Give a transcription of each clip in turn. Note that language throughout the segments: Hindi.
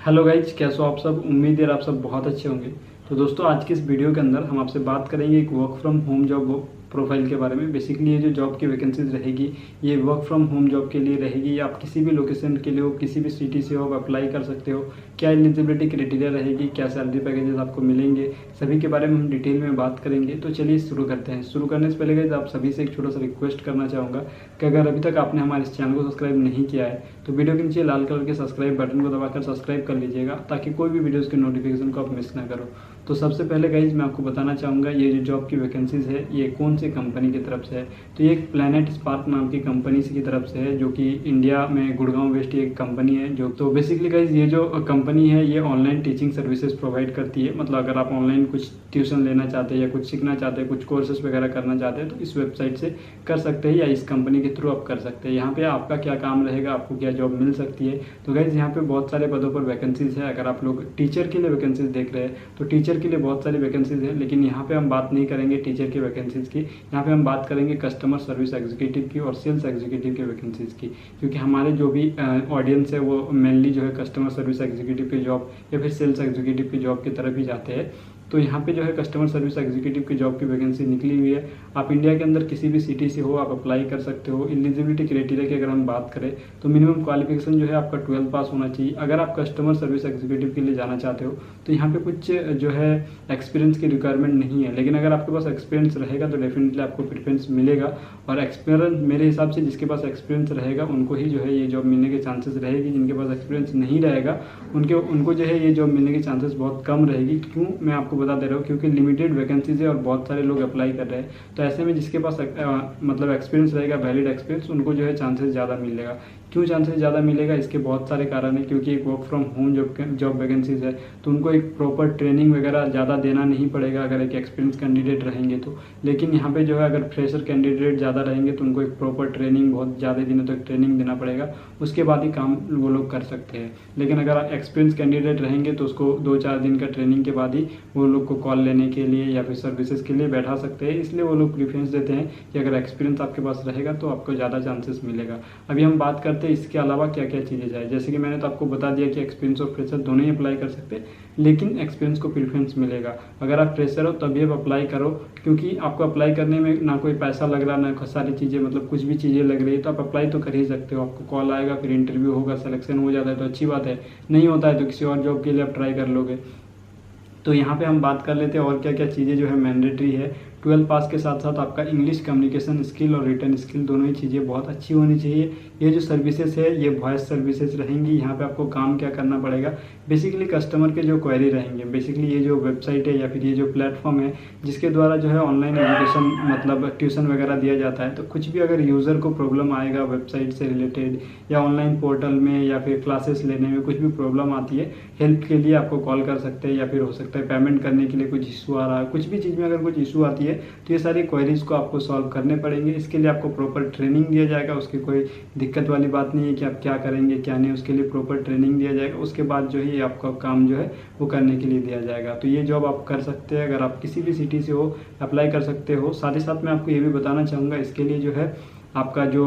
हेलो गाइज, कैसे हो आप सब। उम्मीद है आप सब बहुत अच्छे होंगे। तो दोस्तों, आज की इस वीडियो के अंदर हम आपसे बात करेंगे एक work from home job profile के बारे में। बेसिकली ये जो जॉब की वैकेंसीज रहेगी ये वर्क फ्रॉम होम जॉब के लिए रहेगी। आप किसी भी लोकेशन के लिए हो, किसी भी सिटी से हो, आप अप्लाई कर सकते हो। क्या एलिजिबिलिटी क्राइटेरिया रहेगी, क्या सैलरी पैकेजेस आपको मिलेंगे, सभी के बारे में हम डिटेल में बात करेंगे। तो चलिए शुरू करते हैं। शुरू करने से पहले गाइज आप सभी से एक छोटा सा रिक्वेस्ट करना चाहूँगा कि अगर अभी तक आपने हमारे इस चैनल को सब्सक्राइब नहीं किया है तो वीडियो के नीचे लाल कलर के सब्सक्राइब बटन को दबाकर सब्सक्राइब कर लीजिएगा, ताकि कोई भी वीडियोज़ के नोटिफिकेशन को आप मिस ना करो। तो सबसे पहले गाइज मैं आपको बताना चाहूँगा ये जो जॉब की वैकेंसीज है ये कौन सी कंपनी की तरफ से है। तो ये एक प्लैनेट स्पार्क नाम की कंपनी की तरफ से है, जो कि इंडिया में गुड़गांव वेस्ट एक कंपनी है। जो तो बेसिकली गाइज ये जो कंपनी है ये ऑनलाइन टीचिंग सर्विसेज प्रोवाइड करती है। मतलब अगर आप ऑनलाइन कुछ ट्यूशन लेना चाहते हैं या कुछ सीखना चाहते हैं, कुछ कोर्सेज वगैरह करना चाहते हैं तो इस वेबसाइट से कर सकते हैं या इस कंपनी के थ्रू आप कर सकते हैं। यहाँ पे आपका क्या काम रहेगा, आपको क्या जॉब मिल सकती है। तो गाइज यहाँ पे बहुत सारे पदों पर वैकेंसीज है। अगर आप लोग टीचर के लिए वैकेंसीज देख रहे हैं तो टीचर के लिए बहुत सारी वैकेंसीज है, लेकिन यहाँ पे हम बात नहीं करेंगे टीचर की वैकेंसीज की। यहाँ पे हम बात करेंगे कस्टमर सर्विस एग्जीक्यूटिव की और सेल्स एग्जीक्यूटिव की वैकेंसीज की, क्योंकि हमारे जो भी ऑडियंस है वो मेनली जो है कस्टमर सर्विस एग्जीक्यूटिव की जॉब या फिर सेल्स एग्जीक्यूटिव की जॉब की तरफ ही जाते हैं। तो यहाँ पे जो है कस्टमर सर्विस एग्जीक्यूटिव की जॉब की वैकेंसी निकली हुई है। आप इंडिया के अंदर किसी भी सिटी से हो, आप अप्लाई कर सकते हो। एलिजिबिलिटी क्राइटेरिया की अगर हम बात करें तो मिनिमम क्वालिफिकेशन जो है आपका 12 पास होना चाहिए। अगर आप कस्टमर सर्विस एग्जीक्यूटिव के लिए जाना चाहते हो तो यहाँ पे कुछ जो है एक्सपीरियंस की रिक्वायरमेंट नहीं है, लेकिन अगर आपके पास एक्सपीरियंस रहेगा तो डेफिनेटली आपको प्रेफरेंस मिलेगा। और एक्सपीरियंस मेरे हिसाब से जिसके पास एक्सपीरियंस रहेगा उनको ही जो है ये जॉब मिलने के चांसेस रहेगी। जिनके पास एक्सपीरियंस नहीं रहेगा उनको जो है ये जॉब मिलने के चांसेस बहुत कम रहेगी। क्यों, मैं आपको बता दे रहा हूँ, क्योंकि लिमिटेड वैकेंसीज है और बहुत सारे लोग अप्लाई कर रहे हैं। तो ऐसे में जिसके पास मतलब एक्सपीरियंस रहेगा, वैलिड एक्सपीरियंस, उनको जो है चांसेस ज़्यादा मिलेगा। क्यों चांसेस ज़्यादा मिलेगा, इसके बहुत सारे कारण हैं। क्योंकि एक work from home job vacancies है तो उनको एक प्रॉपर ट्रेनिंग वगैरह ज़्यादा देना नहीं पड़ेगा अगर एक एक्सपीरियंस कैंडिडेट रहेंगे तो। लेकिन यहाँ पे जो है अगर फ्रेशर कैंडिडेट ज़्यादा रहेंगे तो उनको एक प्रॉपर ट्रेनिंग, बहुत ज़्यादा दिनों तक ट्रेनिंग देना पड़ेगा, उसके बाद ही काम वो लोग कर सकते हैं। लेकिन अगर एक्सपीरियंस कैंडिडेट रहेंगे तो उसको 2-4 दिन का ट्रेनिंग के बाद ही वो लोग को कॉल लेने के लिए या फिर सर्विसेज के लिए बैठा सकते हैं। इसलिए वो लोग प्रीफरेंस देते हैं कि अगर एक्सपीरियंस आपके पास रहेगा तो आपको ज़्यादा चांसेस मिलेगा। अभी हम बात करते हैं इसके अलावा क्या क्या चीज़ें जाए। जैसे कि मैंने तो आपको बता दिया कि एक्सपीरियंस और फ्रेशर दोनों ही अप्लाई कर सकते हैं, लेकिन एक्सपीरियंस को प्रीफरेंस मिलेगा। अगर आप फ्रेशर हो तभी आप अप्लाई करो, क्योंकि आपको अप्लाई करने में ना कोई पैसा लग रहा, ना सारी चीज़ें, मतलब कुछ भी चीज़ें लग रही है तो आप अप्लाई तो कर ही सकते हो। आपको कॉल आएगा, फिर इंटरव्यू होगा, सिलेक्शन हो जाता है तो अच्छी बात है, नहीं होता है तो किसी और जॉब के लिए आप ट्राई कर लोगे। तो यहाँ पे हम बात कर लेते हैं और क्या क्या चीज़ें जो है मैंडेटरी है। 12 पास के साथ साथ आपका इंग्लिश कम्युनिकेशन स्किल और रिटर्न स्किल दोनों ही चीज़ें बहुत अच्छी होनी चाहिए। ये जो सर्विसेज है ये वॉइस सर्विसेज रहेंगी। यहाँ पे आपको काम क्या करना पड़ेगा, बेसिकली कस्टमर के जो क्वेरी रहेंगे, बेसिकली ये जो वेबसाइट है या फिर ये जो प्लेटफॉर्म है जिसके द्वारा जो है ऑनलाइन एजुकेशन मतलब ट्यूशन वगैरह दिया जाता है, तो कुछ भी अगर यूज़र को प्रॉब्लम आएगा वेबसाइट से रिलेटेड या ऑनलाइन पोर्टल में या फिर क्लासेस लेने में कुछ भी प्रॉब्लम आती है, हेल्प के लिए आपको कॉल कर सकते हैं। या फिर हो सकता है पेमेंट करने के लिए कुछ इशू आ रहा है, कुछ भी चीज़ में अगर कुछ इशू आती है तो ये सारी क्वेरीज को आपको सॉल्व करने पड़ेंगे। इसके लिए आपको प्रॉपर ट्रेनिंग दिया जाएगा। उसकी कोई दिक्कत वाली बात नहीं है कि आप क्या करेंगे क्या नहीं, उसके लिए प्रॉपर ट्रेनिंग दिया जाएगा। उसके बाद जो है आपका काम जो है वो करने के लिए दिया जाएगा। तो ये जॉब आप कर सकते हैं, अगर आप किसी भी सिटी से हो अप्लाई कर सकते हो। साथ ही साथ मैं आपको ये भी बताना चाहूँगा, इसके लिए जो है आपका जो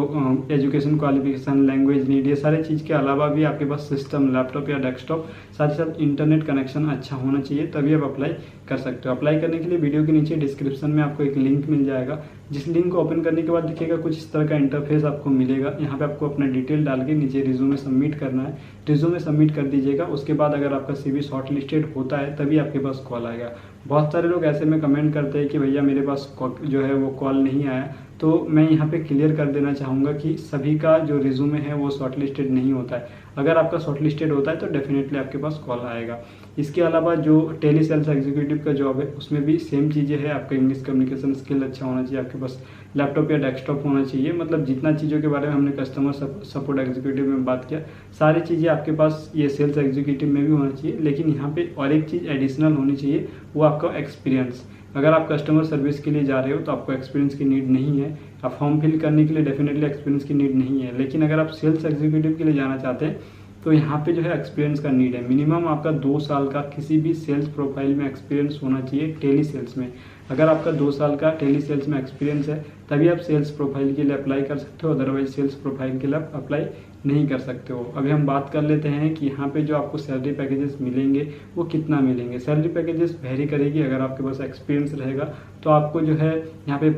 एजुकेशन क्वालिफिकेशन, लैंग्वेज नीड, ये सारी चीज़ के अलावा भी आपके पास सिस्टम, लैपटॉप या डेस्कटॉप, साथ ही साथ इंटरनेट कनेक्शन अच्छा होना चाहिए, तभी आप अप्लाई कर सकते हो। अप्लाई करने के लिए वीडियो के नीचे डिस्क्रिप्शन में आपको एक लिंक मिल जाएगा, जिस लिंक को ओपन करने के बाद दिखेगा कुछ इस तरह का इंटरफेस आपको मिलेगा। यहाँ पे आपको अपना डिटेल डाल के नीचे रिज्यूमे सबमिट करना है। रिज्यूमे सबमिट कर दीजिएगा। उसके बाद अगर आपका CV शॉर्ट लिस्टेड होता है तभी आपके पास कॉल आएगा। बहुत सारे लोग ऐसे में कमेंट करते हैं कि भैया मेरे पास जो है वो कॉल नहीं आया। तो मैं यहाँ पे क्लियर कर देना चाहूँगा कि सभी का जो रिज्यूमे है वो शॉर्ट लिस्टेड नहीं होता है। अगर आपका शॉर्ट लिस्टेड होता है तो डेफिनेटली आपके पास कॉल आएगा। इसके अलावा जो टेली सेल्स एग्जीक्यूटिव का जॉब है उसमें भी सेम चीज़ें हैं। आपका इंग्लिश कम्युनिकेशन स्किल अच्छा होना चाहिए, आपके पास लैपटॉप या डेस्कटॉप होना चाहिए। मतलब जितना चीज़ों के बारे में हमने कस्टमर सपोर्ट एग्जीक्यूटिव में बात किया, सारी चीज़ें आपके पास ये सेल्स एग्जीक्यूटिव में भी होना चाहिए। लेकिन यहाँ पे और एक चीज़ एडिशनल होनी चाहिए, वो आपका एक्सपीरियंस। अगर आप कस्टमर सर्विस के लिए जा रहे हो तो आपको एक्सपीरियंस की नीड नहीं है। आप फॉर्म फिल करने के लिए डेफिनेटली एक्सपीरियंस की नीड नहीं है। लेकिन अगर आप सेल्स एग्जीक्यूटिव के लिए जाना चाहते हैं तो यहाँ पे जो है एक्सपीरियंस का नीड है। मिनिमम आपका 2 साल का किसी भी सेल्स प्रोफाइल में एक्सपीरियंस होना चाहिए टेली सेल्स में। अगर आपका 2 साल का टेली सेल्स में एक्सपीरियंस है तभी आप सेल्स प्रोफाइल के लिए अप्लाई कर सकते हो, अदरवाइज सेल्स प्रोफाइल के लिए आप अप्लाई नहीं कर सकते हो। अभी हम बात कर लेते हैं कि यहाँ पे जो आपको सैलरी पैकेजेस मिलेंगे वो कितना मिलेंगे। सैलरी पैकेजेस वेरी करेगी। अगर आपके पास एक्सपीरियंस रहेगा तो आपको जो है यहाँ पे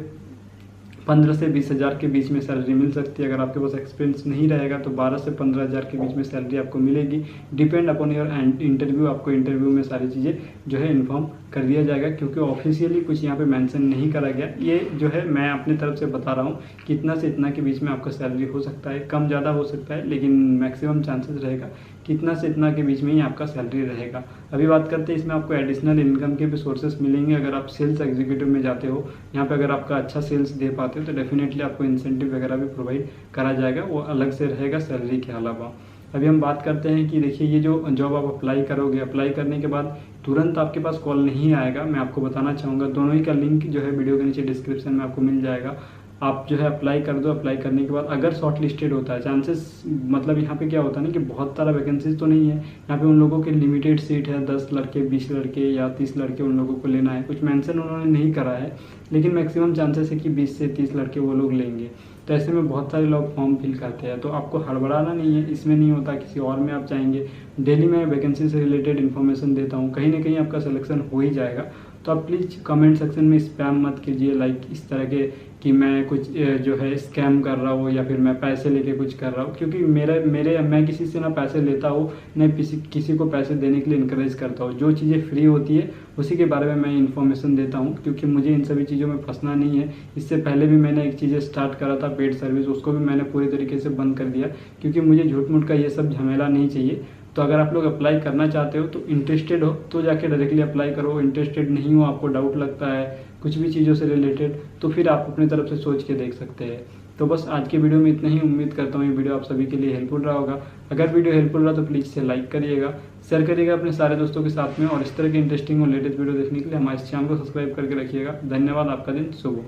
15 से 20 हज़ार के बीच में सैलरी मिल सकती है। अगर आपके पास एक्सपीरियंस नहीं रहेगा तो 12 से 15 हज़ार के बीच में सैलरी आपको मिलेगी। डिपेंड अपॉन योर इंटरव्यू, आपको इंटरव्यू में सारी चीज़ें जो है इन्फॉर्म कर दिया जाएगा, क्योंकि ऑफिशियली कुछ यहाँ पे मेंशन नहीं करा गया। ये जो है मैं अपनी तरफ से बता रहा हूँ कि इतना से इतना के बीच में आपका सैलरी हो सकता है, कम ज़्यादा हो सकता है, लेकिन मैक्सिमम चांसेस रहेगा कि इतना से इतना के बीच में ही आपका सैलरी रहेगा। अभी बात करते हैं इसमें आपको एडिशनल इनकम के भी सोर्सेस मिलेंगे। अगर आप सेल्स एग्जीक्यूटिव में जाते हो, यहाँ पे अगर आपका अच्छा सेल्स दे पाते हो तो डेफिनेटली आपको इंसेंटिव वगैरह भी प्रोवाइड करा जाएगा, वो अलग से रहेगा सैलरी के अलावा। अभी हम बात करते हैं कि देखिए ये जो जॉब आप अप्लाई करोगे, अप्लाई करने के बाद तुरंत आपके पास कॉल नहीं आएगा। मैं आपको बताना चाहूँगा, दोनों ही का लिंक जो है वीडियो के नीचे डिस्क्रिप्शन में आपको मिल जाएगा। आप जो है अप्लाई कर दो। अप्लाई करने के बाद अगर शॉर्ट लिस्टेड होता है, चांसेस मतलब यहाँ पे क्या होता है ना कि बहुत सारा वैकेंसीज तो नहीं है, यहाँ पे उन लोगों के लिमिटेड सीट है, 10 लड़के 20 लड़के या 30 लड़के उन लोगों को लेना है। कुछ मेंशन उन्होंने नहीं करा है, लेकिन मैक्सिमम चांसेस है कि 20 से 30 लड़के वो लोग लेंगे। तो ऐसे में बहुत सारे लोग फॉर्म फिल करते हैं, तो आपको हड़बड़ाना नहीं है, इसमें नहीं होता। किसी और में आप चाहेंगे, डेली मैं वैकेंसी से रिलेटेड इन्फॉर्मेशन देता हूँ, कहीं ना कहीं आपका सिलेक्शन हो ही जाएगा। तो आप प्लीज़ कमेंट सेक्शन में स्पैम मत कीजिए, लाइक इस तरह के कि मैं कुछ जो है स्कैम कर रहा हूँ या फिर मैं पैसे लेके कुछ कर रहा हूँ, क्योंकि मैं किसी से ना पैसे लेता हूँ न किसी को पैसे देने के लिए इनकरेज करता हूँ। जो चीज़ें फ्री होती है उसी के बारे में मैं इन्फॉर्मेशन देता हूँ, क्योंकि मुझे इन सभी चीज़ों में फंसना नहीं है। इससे पहले भी मैंने एक चीज़ें स्टार्ट करा था, पेड सर्विस, उसको भी मैंने पूरी तरीके से बंद कर दिया, क्योंकि मुझे झूठ मूठ का ये सब झमेला नहीं चाहिए। तो अगर आप लोग अप्लाई करना चाहते हो तो इंटरेस्टेड हो तो जाके डायरेक्टली अप्लाई करो। इंटरेस्टेड नहीं हो, आपको डाउट लगता है कुछ भी चीज़ों से रिलेटेड, तो फिर आप अपनी तरफ से सोच के देख सकते हैं। तो बस आज के वीडियो में इतना ही। उम्मीद करता हूँ ये वीडियो आप सभी के लिए हेल्पफुल रहा होगा। अगर वीडियो हेल्पफुल रहा तो प्लीज़ इसे लाइक करिएगा, शेयर करिएगा अपने सारे दोस्तों के साथ में, और इस तरह के इंटरेस्टिंग और लेटेस्ट वीडियो देखने के लिए हमारे इस चैनल को सब्सक्राइब करके रखिएगा। धन्यवाद। आपका दिन शुभ हो।